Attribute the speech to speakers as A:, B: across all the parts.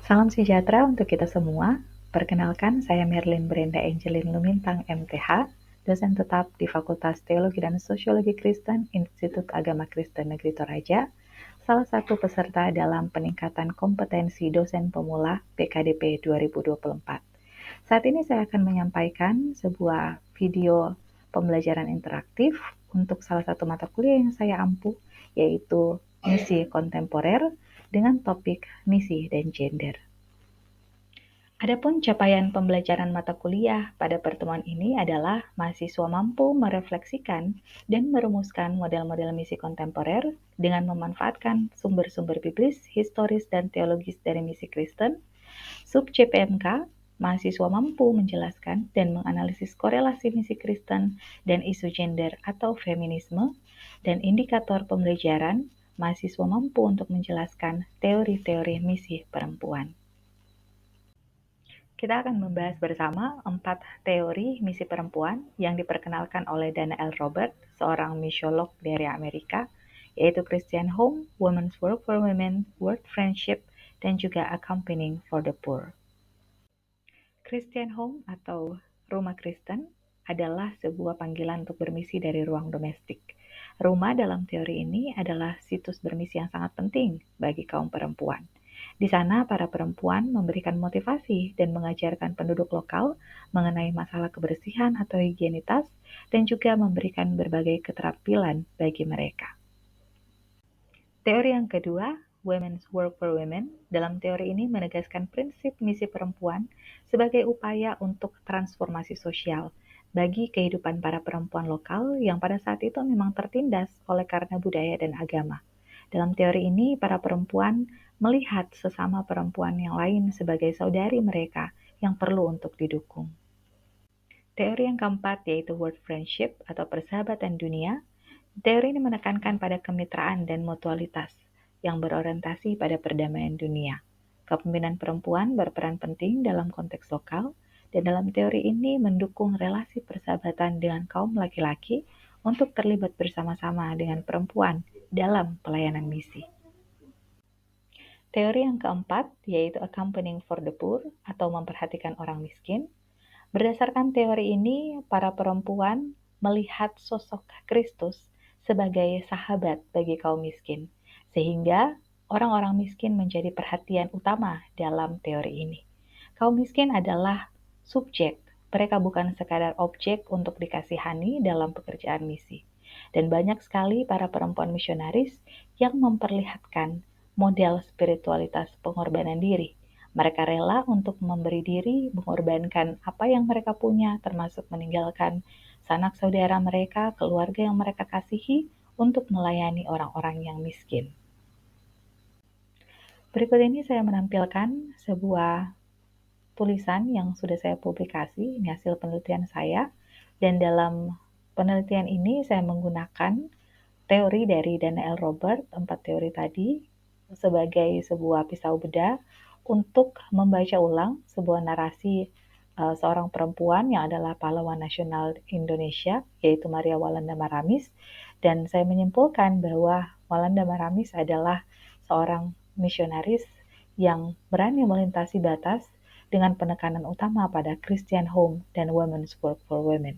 A: Salam sejahtera untuk kita semua. Perkenalkan, saya Merlin Brenda Angelin Lumintang, MTH, dosen tetap di Fakultas Teologi dan Sosiologi Kristen, Institut Agama Kristen Negeri Toraja, salah satu peserta dalam peningkatan kompetensi dosen pemula PKDP 2024. Saat ini saya akan menyampaikan sebuah video pembelajaran interaktif untuk salah satu mata kuliah yang saya ampuh, yaitu misi kontemporer dengan topik misi dan gender. Adapun capaian pembelajaran mata kuliah pada pertemuan ini adalah mahasiswa mampu merefleksikan dan merumuskan model-model misi kontemporer dengan memanfaatkan sumber-sumber biblis, historis, dan teologis dari misi Kristen. Sub CPMK, mahasiswa mampu menjelaskan dan menganalisis korelasi misi Kristen dan isu gender atau feminisme. Dan indikator pembelajaran, mahasiswa mampu untuk menjelaskan teori-teori misi perempuan. Kita akan membahas bersama 4 teori misi perempuan yang diperkenalkan oleh Dana L. Robert, seorang misiolog dari Amerika, yaitu Christian Home, Women's Work for Women, World Friendship, dan juga Accompanying for the Poor. Christian Home atau Rumah Kristen adalah sebuah panggilan untuk bermisi dari ruang domestik. Rumah dalam teori ini adalah situs bermisi yang sangat penting bagi kaum perempuan. Di sana, para perempuan memberikan motivasi dan mengajarkan penduduk lokal mengenai masalah kebersihan atau higienitas, dan juga memberikan berbagai keterampilan bagi mereka. Teori yang kedua, Women's Work for Women, dalam teori ini menegaskan prinsip misi perempuan sebagai upaya untuk transformasi sosial bagi kehidupan para perempuan lokal yang pada saat itu memang tertindas oleh karena budaya dan agama. Dalam teori ini, para perempuan melihat sesama perempuan yang lain sebagai saudari mereka yang perlu untuk didukung. Teori yang keempat yaitu World Friendship atau persahabatan dunia. Teori ini menekankan pada kemitraan dan mutualitas yang berorientasi pada perdamaian dunia. Kepemimpinan perempuan berperan penting dalam konteks lokal, dan dalam teori ini mendukung relasi persahabatan dengan kaum laki-laki untuk terlibat bersama-sama dengan perempuan dalam pelayanan misi. Teori yang keempat yaitu Accompanying for the Poor atau memperhatikan orang miskin. Berdasarkan teori ini, para perempuan melihat sosok Kristus sebagai sahabat bagi kaum miskin, sehingga orang-orang miskin menjadi perhatian utama dalam teori ini. Kaum miskin adalah subjek, mereka bukan sekadar objek untuk dikasihani dalam pekerjaan misi. Dan banyak sekali para perempuan misionaris yang memperlihatkan model spiritualitas pengorbanan diri. Mereka rela untuk memberi diri, mengorbankan apa yang mereka punya, termasuk meninggalkan sanak saudara mereka, keluarga yang mereka kasihi, untuk melayani orang-orang yang miskin. Berikut ini saya menampilkan sebuah tulisan yang sudah saya publikasi, ini hasil penelitian saya, dan dalam penelitian ini saya menggunakan teori dari Dana L. Robert, 4 teori tadi, sebagai sebuah pisau bedah untuk membaca ulang sebuah narasi seorang perempuan yang adalah pahlawan nasional Indonesia, yaitu Maria Walanda Maramis, dan saya menyimpulkan bahwa Walanda Maramis adalah seorang misionaris yang berani melintasi batas dengan penekanan utama pada Christian Home dan Women's Work for Women.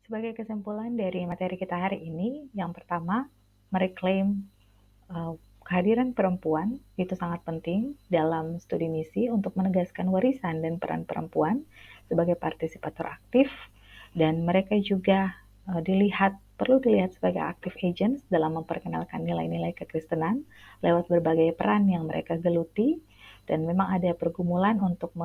A: Sebagai kesimpulan dari materi kita hari ini, yang pertama, mereklaim kehadiran perempuan itu sangat penting dalam studi misi untuk menegaskan warisan dan peran perempuan sebagai partisipator aktif, dan mereka juga perlu dilihat sebagai active agents dalam memperkenalkan nilai-nilai kekristenan lewat berbagai peran yang mereka geluti, dan memang ada pergumulan untuk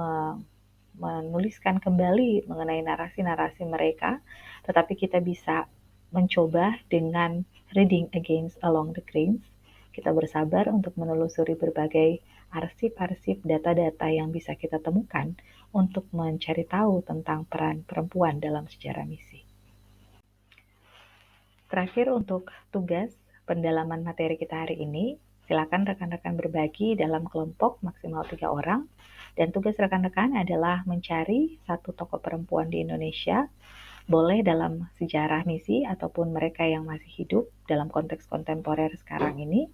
A: menuliskan kembali mengenai narasi-narasi mereka, tetapi kita bisa mencoba dengan reading against along the grains. Kita bersabar untuk menelusuri berbagai arsip-arsip data-data yang bisa kita temukan untuk mencari tahu tentang peran perempuan dalam sejarah misi. Terakhir, untuk tugas pendalaman materi kita hari ini, silakan rekan-rekan berbagi dalam kelompok maksimal 3 orang, dan tugas rekan-rekan adalah mencari satu tokoh perempuan di Indonesia, Boleh dalam sejarah misi ataupun mereka yang masih hidup dalam konteks kontemporer sekarang ini.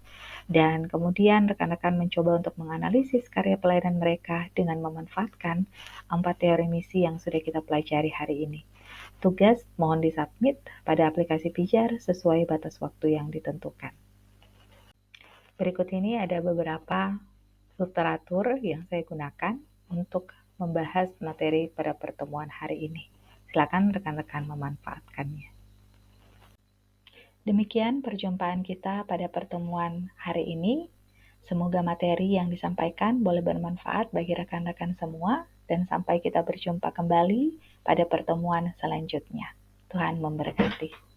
A: Dan kemudian rekan-rekan mencoba untuk menganalisis karya pelayanan mereka dengan memanfaatkan 4 teori misi yang sudah kita pelajari hari ini. Tugas mohon disubmit pada aplikasi Pijar sesuai batas waktu yang ditentukan. Berikut ini ada beberapa literatur yang saya gunakan untuk membahas materi pada pertemuan hari ini. Silakan rekan-rekan memanfaatkannya. Demikian perjumpaan kita pada pertemuan hari ini. Semoga materi yang disampaikan boleh bermanfaat bagi rekan-rekan semua dan sampai kita berjumpa kembali pada pertemuan selanjutnya. Tuhan memberkati.